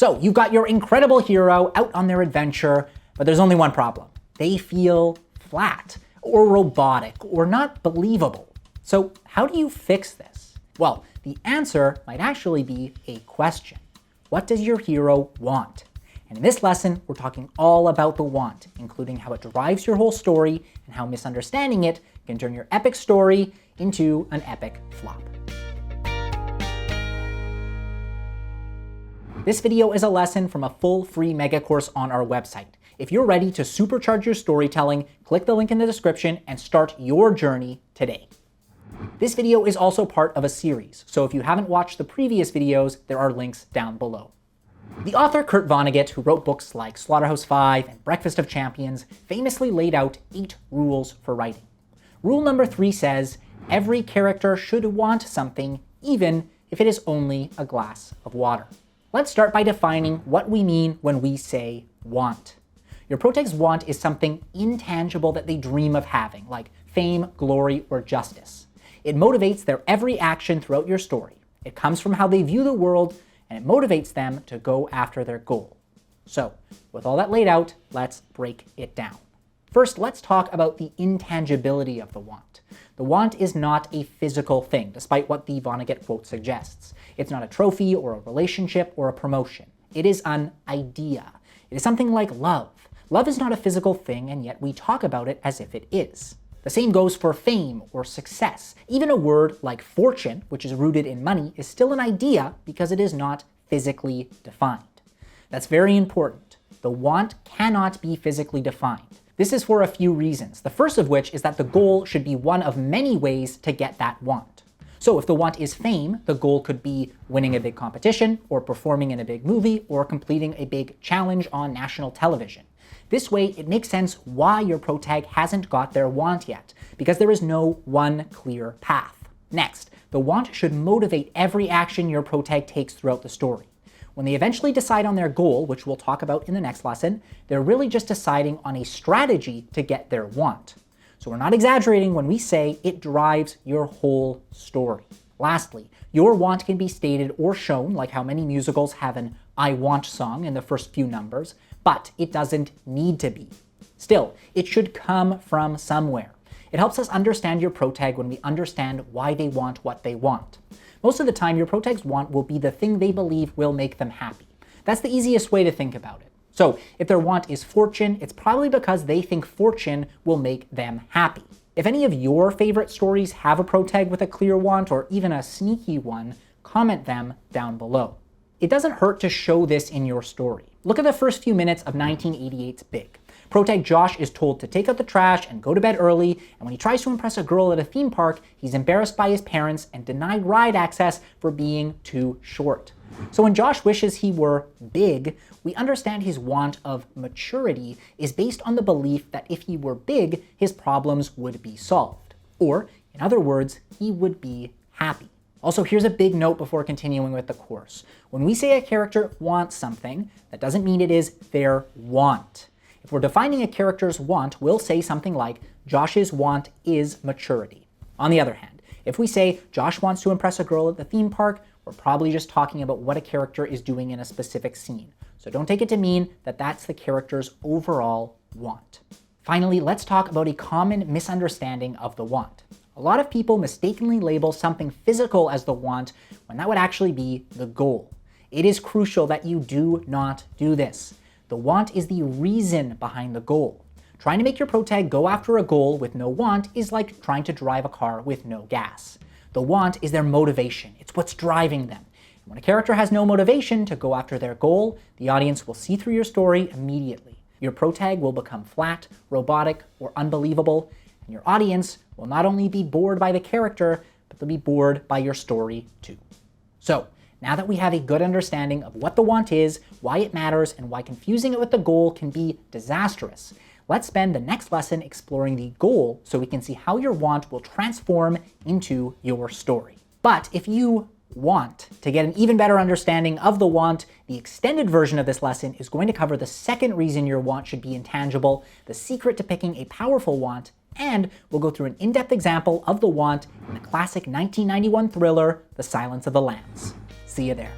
So you've got your incredible hero out on their adventure, but there's only one problem. They feel flat, or robotic, or not believable. So how do you fix this? Well, the answer might actually be a question. What does your hero want? And in this lesson, we're talking all about the want, including how it drives your whole story and how misunderstanding it can turn your epic story into an epic flop. This video is a lesson from a full free mega course on our website. If you're ready to supercharge your storytelling, click the link in the description and start your journey today. This video is also part of a series, so if you haven't watched the previous videos, there are links down below. The author Kurt Vonnegut, who wrote books like Slaughterhouse-Five and Breakfast of Champions, famously laid out 8 rules for writing. Rule number 3 says, every character should want something, even if it is only a glass of water. Let's start by defining what we mean when we say want. Your protag's want is something intangible that they dream of having, like fame, glory, or justice. It motivates their every action throughout your story. It comes from how they view the world, and it motivates them to go after their goal. So, with all that laid out, let's break it down. First, let's talk about the intangibility of the want. The want is not a physical thing, despite what the Vonnegut quote suggests. It's not a trophy or a relationship or a promotion. It is an idea. It is something like love. Love is not a physical thing, and yet we talk about it as if it is. The same goes for fame or success. Even a word like fortune, which is rooted in money, is still an idea because it is not physically defined. That's very important. The want cannot be physically defined. This is for a few reasons, the first of which is that the goal should be one of many ways to get that want. So if the want is fame, the goal could be winning a big competition, or performing in a big movie, or completing a big challenge on national television. This way, it makes sense why your protag hasn't got their want yet, because there is no one clear path. Next, the want should motivate every action your protag takes throughout the story. When they eventually decide on their goal, which we'll talk about in the next lesson, they're really just deciding on a strategy to get their want. So we're not exaggerating when we say it drives your whole story. Lastly, your want can be stated or shown, like how many musicals have an I want song in the first few numbers, but it doesn't need to be. Still, it should come from somewhere. It helps us understand your protag when we understand why they want what they want. Most of the time, your protag's want will be the thing they believe will make them happy. That's the easiest way to think about it. So, if their want is fortune, it's probably because they think fortune will make them happy. If any of your favorite stories have a protag with a clear want, or even a sneaky one, comment them down below. It doesn't hurt to show this in your story. Look at the first few minutes of 1988's Big. Protag Josh is told to take out the trash and go to bed early, and when he tries to impress a girl at a theme park, he's embarrassed by his parents and denied ride access for being too short. So when Josh wishes he were big, we understand his want of maturity is based on the belief that if he were big, his problems would be solved. Or, in other words, he would be happy. Also, here's a big note before continuing with the course. When we say a character wants something, that doesn't mean it is their want. If we're defining a character's want, we'll say something like, Josh's want is maturity. On the other hand, if we say Josh wants to impress a girl at the theme park, we're probably just talking about what a character is doing in a specific scene. So don't take it to mean that that's the character's overall want. Finally, let's talk about a common misunderstanding of the want. A lot of people mistakenly label something physical as the want when that would actually be the goal. It is crucial that you do not do this. The want is the reason behind the goal. Trying to make your protag go after a goal with no want is like trying to drive a car with no gas. The want is their motivation. It's what's driving them. And when a character has no motivation to go after their goal, the audience will see through your story immediately. Your protag will become flat, robotic, or unbelievable, and your audience will not only be bored by the character, but they'll be bored by your story too. So, now that we have a good understanding of what the want is, why it matters, and why confusing it with the goal can be disastrous, let's spend the next lesson exploring the goal so we can see how your want will transform into your story. But if you want to get an even better understanding of the want, the extended version of this lesson is going to cover the second reason your want should be intangible, the secret to picking a powerful want, and we'll go through an in-depth example of the want in the classic 1991 thriller, The Silence of the Lambs. See you there.